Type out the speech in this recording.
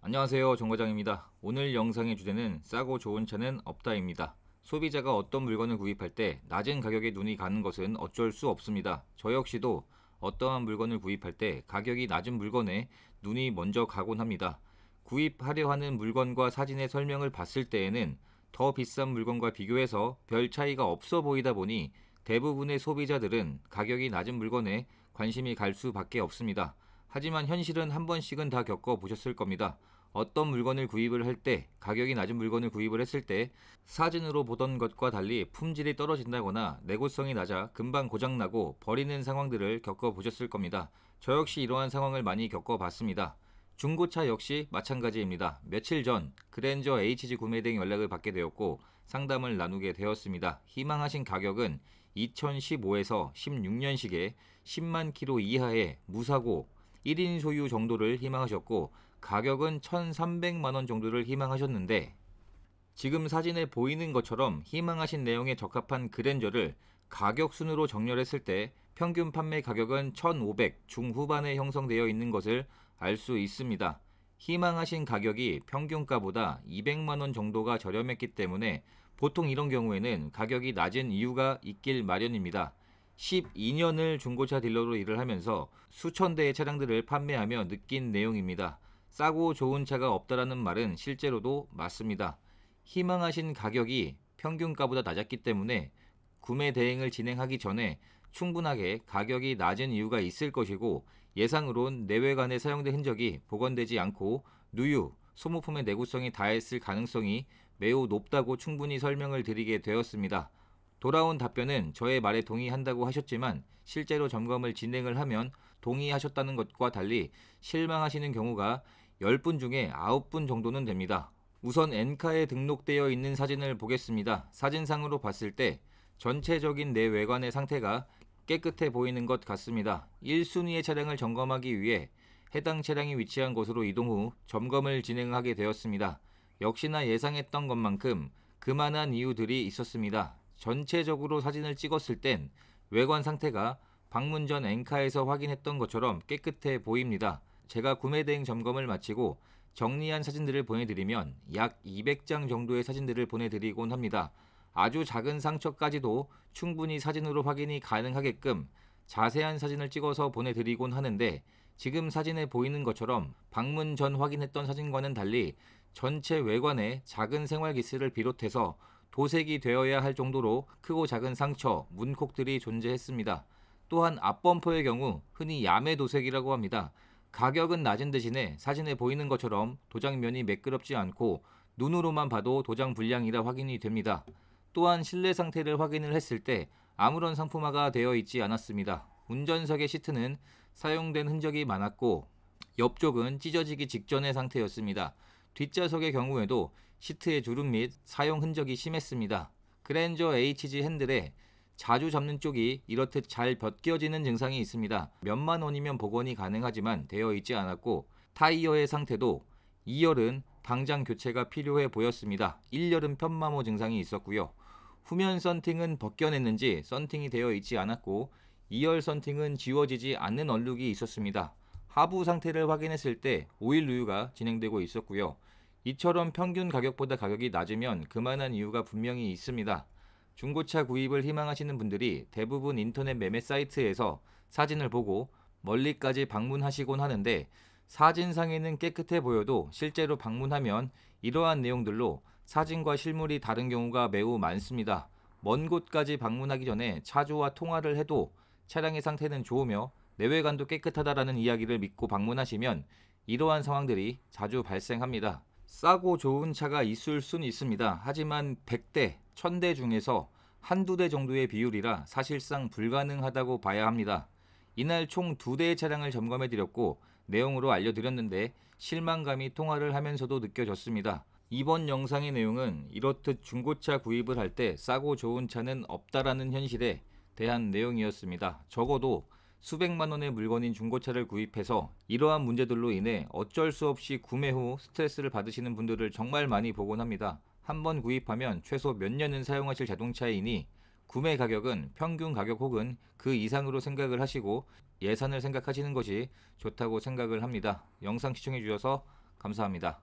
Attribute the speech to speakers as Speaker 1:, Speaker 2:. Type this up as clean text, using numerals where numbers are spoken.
Speaker 1: 안녕하세요, 정과장입니다. 오늘 영상의 주제는 싸고 좋은 차는 없다입니다. 소비자가 어떤 물건을 구입할 때 낮은 가격에 눈이 가는 것은 어쩔 수 없습니다. 저 역시도 어떠한 물건을 구입할 때 가격이 낮은 물건에 눈이 먼저 가곤 합니다. 구입하려 하는 물건과 사진의 설명을 봤을 때에는 더 비싼 물건과 비교해서 별 차이가 없어 보이다 보니 대부분의 소비자들은 가격이 낮은 물건에 관심이 갈 수밖에 없습니다. 하지만 현실은 한 번씩은 다 겪어보셨을 겁니다. 어떤 물건을 구입을 할 때, 가격이 낮은 물건을 구입을 했을 때 사진으로 보던 것과 달리 품질이 떨어진다거나 내구성이 낮아 금방 고장나고 버리는 상황들을 겪어보셨을 겁니다. 저 역시 이러한 상황을 많이 겪어봤습니다. 중고차 역시 마찬가지입니다. 며칠 전 그랜저 HG 구매 등 연락을 받게 되었고 상담을 나누게 되었습니다. 희망하신 가격은 2015에서 16년식에 10만 킬로 이하의 무사고 1인 소유 정도를 희망하셨고 가격은 1,300만원 정도를 희망하셨는데 지금 사진에 보이는 것처럼 희망하신 내용에 적합한 그랜저를 가격 순으로 정렬했을 때 평균 판매 가격은 1,500 중후반에 형성되어 있는 것을 알 수 있습니다. 희망하신 가격이 평균가보다 200만원 정도가 저렴했기 때문에 보통 이런 경우에는 가격이 낮은 이유가 있길 마련입니다. 12년을 중고차 딜러로 일을 하면서 수천 대의 차량들을 판매하며 느낀 내용입니다. 싸고 좋은 차가 없다라는 말은 실제로도 맞습니다. 희망하신 가격이 평균가보다 낮았기 때문에 구매 대행을 진행하기 전에 충분하게 가격이 낮은 이유가 있을 것이고 예상으론 내외관에 사용된 흔적이 복원되지 않고 누유, 소모품의 내구성이 다했을 가능성이 매우 높다고 충분히 설명을 드리게 되었습니다. 돌아온 답변은 저의 말에 동의한다고 하셨지만 실제로 점검을 진행을 하면 동의하셨다는 것과 달리 실망하시는 경우가 10분 중에 9분 정도는 됩니다. 우선 엔카에 등록되어 있는 사진을 보겠습니다. 사진상으로 봤을 때 전체적인 내외관의 상태가 깨끗해 보이는 것 같습니다. 1순위의 차량을 점검하기 위해 해당 차량이 위치한 곳으로 이동 후 점검을 진행하게 되었습니다. 역시나 예상했던 것만큼 그만한 이유들이 있었습니다. 전체적으로 사진을 찍었을 땐 외관 상태가 방문 전 엔카에서 확인했던 것처럼 깨끗해 보입니다. 제가 구매 대행 점검을 마치고 정리한 사진들을 보내드리면 약 200장 정도의 사진들을 보내드리곤 합니다. 아주 작은 상처까지도 충분히 사진으로 확인이 가능하게끔 자세한 사진을 찍어서 보내드리곤 하는데 지금 사진에 보이는 것처럼 방문 전 확인했던 사진과는 달리 전체 외관에 작은 생활기스를 비롯해서 도색이 되어야 할 정도로 크고 작은 상처, 문콕들이 존재했습니다. 또한 앞범퍼의 경우 흔히 야매 도색이라고 합니다. 가격은 낮은 대신에 사진에 보이는 것처럼 도장면이 매끄럽지 않고 눈으로만 봐도 도장 불량이라 확인이 됩니다. 또한 실내 상태를 확인을 했을 때 아무런 상품화가 되어 있지 않았습니다. 운전석의 시트는 사용된 흔적이 많았고 옆쪽은 찢어지기 직전의 상태였습니다. 뒷좌석의 경우에도 시트의 주름 및 사용 흔적이 심했습니다. 그랜저 HG 핸들에 자주 잡는 쪽이 이렇듯 잘 벗겨지는 증상이 있습니다. 몇만 원이면 복원이 가능하지만 되어 있지 않았고 타이어의 상태도 2열은 당장 교체가 필요해 보였습니다. 1열은 편마모 증상이 있었고요. 후면 썬팅은 벗겨냈는지 썬팅이 되어 있지 않았고 2열 썬팅은 지워지지 않는 얼룩이 있었습니다. 하부 상태를 확인했을 때 오일 누유가 진행되고 있었고요. 이처럼 평균 가격보다 가격이 낮으면 그만한 이유가 분명히 있습니다. 중고차 구입을 희망하시는 분들이 대부분 인터넷 매매 사이트에서 사진을 보고 멀리까지 방문하시곤 하는데 사진상에는 깨끗해 보여도 실제로 방문하면 이러한 내용들로 사진과 실물이 다른 경우가 매우 많습니다. 먼 곳까지 방문하기 전에 차주와 통화를 해도 차량의 상태는 좋으며 내외관도 깨끗하다라는 이야기를 믿고 방문하시면 이러한 상황들이 자주 발생합니다. 싸고 좋은 차가 있을 순 있습니다. 하지만 100대, 1000대 중에서 한두 대 정도의 비율이라 사실상 불가능하다고 봐야 합니다. 이날 총 2대의 차량을 점검해 드렸고 내용으로 알려드렸는데 실망감이 통화를 하면서도 느껴졌습니다. 이번 영상의 내용은 이렇듯 중고차 구입을 할 때 싸고 좋은 차는 없다라는 현실에 대한 내용이었습니다. 적어도 수백만 원의 물건인 중고차를 구입해서 이러한 문제들로 인해 어쩔 수 없이 구매 후 스트레스를 받으시는 분들을 정말 많이 보곤 합니다. 한번 구입하면 최소 몇 년은 사용하실 자동차이니 구매 가격은 평균 가격 혹은 그 이상으로 생각을 하시고 예산을 생각하시는 것이 좋다고 생각을 합니다. 영상 시청해 주셔서 감사합니다. 감사합니다.